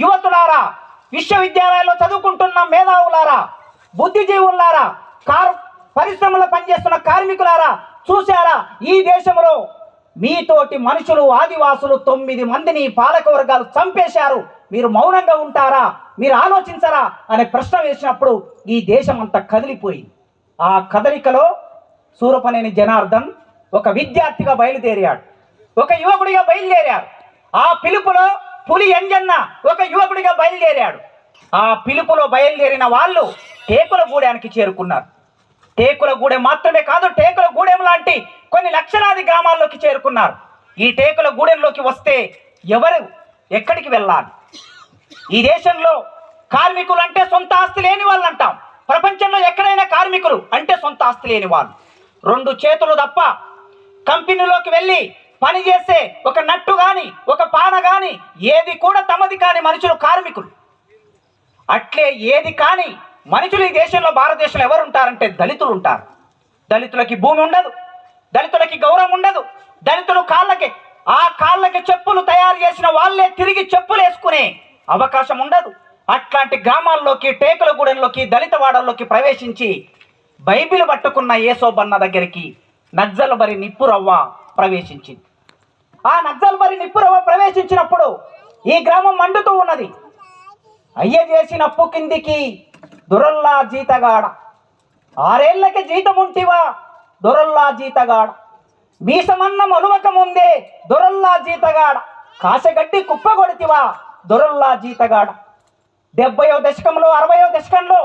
యువతులారా, విశ్వవిద్యాలయాల్లో చదువుకుంటున్న మేధావులారా, బుద్ధిజీవులారా, పరిశ్రమలో పనిచేస్తున్న కార్మికులారా, చూశారా ఈ దేశంలో మీతోటి మనుషులు ఆదివాసులు 9 మందిని పాలక వర్గాలు చంపేశారు, మీరు మౌనంగా ఉంటారా, మీరు ఆలోచించరా అనే ప్రశ్న వేసినప్పుడు ఈ దేశం అంతా కదిలిపోయింది. ఆ కదలికలో సూరపనేని జనార్దన్ ఒక విద్యార్థిగా బయలుదేరాడు, ఒక యువకుడిగా బయలుదేరాడు. ఆ పిలుపులో పులి ఎంజన్న ఒక యువకుడిగా బయలుదేరాడు. ఆ పిలుపులో బయలుదేరిన వాళ్ళు టేకులగూడెనికి చేరుకున్నారు. టేకులగూడెం మాత్రమే కాదు, టేకులగూడెం లాంటి కొన్ని లక్షలాది గ్రామాల్లోకి చేరుకున్నారు. ఈ టేకులగూడెంలోకి వస్తే ఎవరు ఎక్కడికి వెళ్ళాలి? ఈ దేశంలో కార్మికులు అంటే సొంత ఆస్తి లేని వాళ్ళు అంటాం. ప్రపంచంలో ఎక్కడైనా కార్మికులు అంటే సొంత ఆస్తి లేని వాళ్ళు. 2 చేతులు తప్ప కంపెనీలోకి వెళ్ళి పనిచేసే ఒక నట్టు కానీ ఒక పాన కానీ ఏది కూడా తమది కాని మనుషులు కార్మికులు. అట్లే ఏది కాని మనుషులు ఈ దేశంలో, భారతదేశంలో ఎవరు ఉంటారంటే దళితులు ఉంటారు. దళితులకి భూమి ఉండదు, దళితులకి గౌరవం ఉండదు, దళితులు కాళ్ళకి చెప్పులు తయారు చేసిన వాళ్ళే తిరిగి చెప్పులు వేసుకునే అవకాశం ఉండదు. అట్లాంటి గ్రామాల్లోకి, టేకులగూడెంలోకి, దళితవాడల్లోకి ప్రవేశించి బైబిల్ పట్టుకున్న యేసోబన్న దగ్గరికి నక్సల్బరి నిప్పురవ్వ ప్రవేశించింది. ఆ నక్సల్బరి నిప్పురవ్వ ప్రవేశించినప్పుడు ఈ గ్రామం మండుతూ ఉన్నది. అయ్య చేసిన అప్పు కిందికి దొరల్లా జీతగాడ, 6 ఏళ్లకి జీతం ఉంటివా దొరల్లా జీతగాడ, మీసమన్న మలువక ముందే దొరల్లా జీతగాడ, కాసగడ్డి కుప్పగొడితివా దొరల్లా జీతగాడ. 70వ దశకంలో 60వ దశకంలో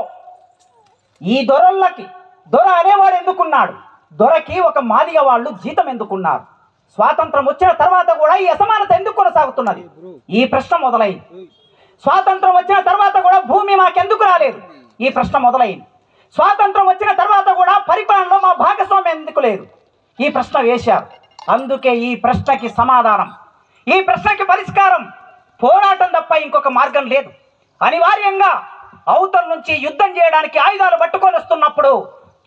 ఈ దొర అనేవాడు ఎందుకున్నాడు? దొరకి ఒక మాదిగ వాళ్ళు జీతం ఎందుకున్నారు? స్వాతంత్రం వచ్చిన తర్వాత కూడా ఈ అసమానత ఎందుకు కొనసాగుతున్నది? ఈ ప్రశ్న మొదలైంది. స్వాతంత్రం వచ్చిన తర్వాత కూడా భూమి మాకెందుకు రాలేదు? ఈ ప్రశ్న మొదలైంది. స్వాతంత్రం వచ్చిన తర్వాత కూడా పరిపాలనలో మా భాగస్వామ్యం ఎందుకు లేదు? ఈ ప్రశ్న వేశారు. అందుకే ఈ ప్రశ్నకి సమాధానం, ఈ ప్రశ్నకి పరిష్కారం పోరాటం తప్ప ఇంకొక మార్గం లేదు. అనివార్యంగా అవతల నుంచి యుద్ధం చేయడానికి ఆయుధాలు పట్టుకొని వస్తున్నప్పుడు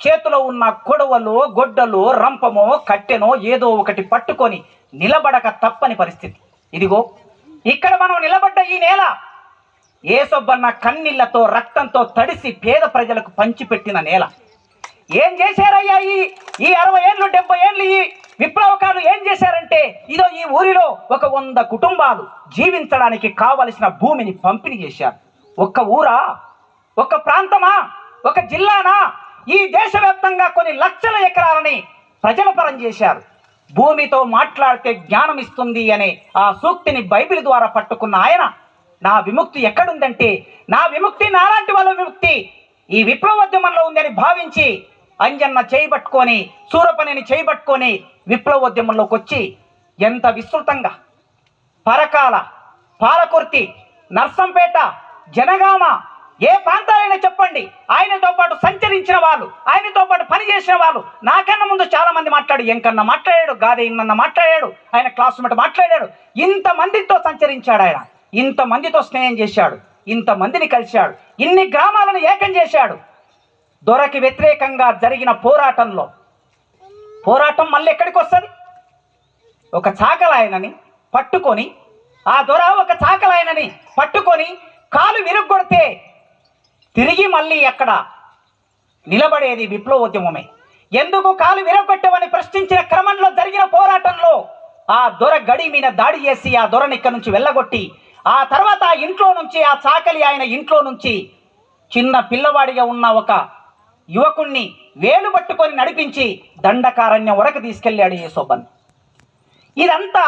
చేతిలో ఉన్న కొడవలు, గొడ్డలు, రంపమో, కట్టెనో ఏదో ఒకటి పట్టుకొని నిలబడక తప్పని పరిస్థితి. ఇదిగో ఇక్కడ మనం నిలబడ్డ ఈ నేల యేసోబన్న కన్నీళ్లతో, రక్తంతో తడిసి పేద ప్రజలకు పంచిపెట్టిన నేల. ఏం చేశారయ్యా ఈ 60 ఏళ్ళు 70 ఏళ్ళు ఈ విప్లవకాలు ఏం చేశారంటే, ఇదో ఈ ఊరిలో ఒక 100 కుటుంబాలు జీవించడానికి కావలసిన భూమిని పంపిణీ చేశారు. ఒక్క ఊరా, ఒక ప్రాంతమా, ఒక జిల్లానా, ఈ దేశవ్యాప్తంగా కొన్ని లక్షల ఎకరాలని ప్రజల పరం చేశారు. భూమితో మాట్లాడితే జ్ఞానం ఇస్తుంది అనే ఆ సూక్తిని బైబిల్ ద్వారా పట్టుకున్న ఆయన, నా విముక్తి ఎక్కడుందంటే, నా విముక్తి నాలాంటి వాళ్ళ విముక్తి ఈ విప్లవోద్యమంలో ఉందని భావించి అంజన్న చేయబట్టుకొని, సూరపనేని చేయబట్టుకొని విప్లవోద్యమంలోకి వచ్చి ఎంత విస్తృతంగా పరకాల, పాలకుర్తి, నర్సంపేట, జనగామ ఏ ప్రాంతాలైనా చెప్పండి, ఆయనతో పాటు సంచరించిన వాళ్ళు, ఆయనతో పాటు పనిచేసిన వాళ్ళు నాకన్నా ముందు చాలా మంది మాట్లాడు. ఎంకన్నా మాట్లాడాడు, గాదే ఇన్నన్న మాట్లాడాడు, ఆయన క్లాస్మేట్ మాట్లాడాడు. ఇంతమందితో సంచరించాడు ఆయన, ఇంతమందితో స్నేహం చేశాడు, ఇంతమందిని కలిశాడు, ఇన్ని గ్రామాలను ఏకం చేశాడు. దొరకి వ్యతిరేకంగా జరిగిన పోరాటం మళ్ళీ ఎక్కడికి వస్తుంది? ఒక చాకలాయనని పట్టుకొని, ఆ దొర ఒక చాకలాయనని పట్టుకొని కాలు విరుగ్గొడితే తిరిగి మళ్ళీ అక్కడ నిలబడేది విప్లవోద్యమమే. ఎందుకు కాలు విరగొట్టమని ప్రశ్నించిన క్రమంలో జరిగిన పోరాటంలో ఆ దొర గడి మీద దాడి చేసి ఆ దొరని ఇక్కడ నుంచి వెళ్ళగొట్టి, ఆ తర్వాత ఆ ఇంట్లో నుంచి, ఆ చాకలి ఆయన ఇంట్లో నుంచి చిన్న పిల్లవాడిగా ఉన్న ఒక యువకుణ్ణి వేలు పట్టుకొని నడిపించి దండకారణ్యం వరకు తీసుకెళ్ళాడు యేసోబన్న. ఇదంతా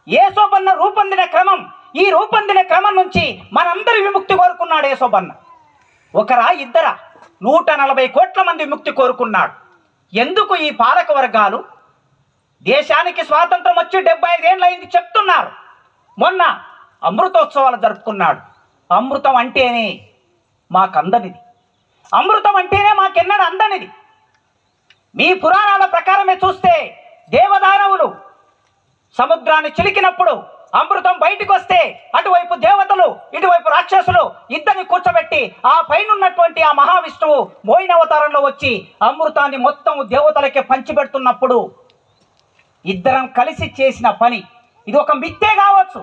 యేసోబన్న రూపొందిన క్రమం. ఈ రూపొందిన క్రమం నుంచి మనందరి విముక్తి కోరుకున్నాడు యేసోబన్న. ఒకరా ఇద్దరా, 140 కోట్ల మంది విముక్తి కోరుకున్నాడు. ఎందుకు ఈ పాలక వర్గాలు దేశానికి స్వాతంత్రం వచ్చి 75 ఏళ్ళు అయింది చెప్తున్నారు. మొన్న అమృతోత్సవాలు జరుపుకున్నాడు. అమృతం అంటేనే మాకందనిది, అమృతం అంటేనే మాకెన్నడూ అందనిది. మీ పురాణాల ప్రకారమే చూస్తే దేవదానవులు సముద్రాన్ని చిలికినప్పుడు అమృతం బయటికి వస్తే అటువైపు దేవతలు, ఇటువైపు రాక్షసులు ఇద్దరిని కూర్చోబెట్టి ఆ పైన ఉన్నటువంటి ఆ మహావిష్ణువు మోయిన అవతారంలో వచ్చి అమృతాన్ని మొత్తం దేవతలకే పంచిపెడుతున్నప్పుడు ఇద్దరం కలిసి చేసిన పని. ఇది ఒక మిత్తే కావచ్చు,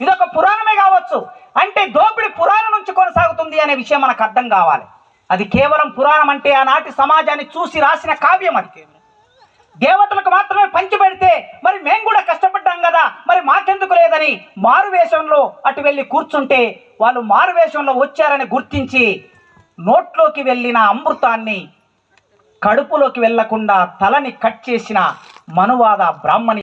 ఇదొక పురాణమే కావచ్చు. అంటే దోపిడి పురాణం నుంచి కొనసాగుతుంది అనే విషయం మనకు అర్థం కావాలి. అది కేవలం పురాణం అంటే ఆనాటి సమాజాన్ని చూసి రాసిన కావ్యం. అది దేవతలకు మాత్రమే పంచిపెడితే మరి మేము కూడా కష్టపడ్డాం కదా, మరి మాకెందుకు లేదని మారువేషంలో అటు వెళ్ళి కూర్చుంటే వాళ్ళు మారువేషంలో వచ్చారని గుర్తించి నోట్లోకి వెళ్ళిన అమృతాన్ని కడుపులోకి వెళ్లకుండా తలని కట్ చేసిన మనువాద బ్రాహ్మణి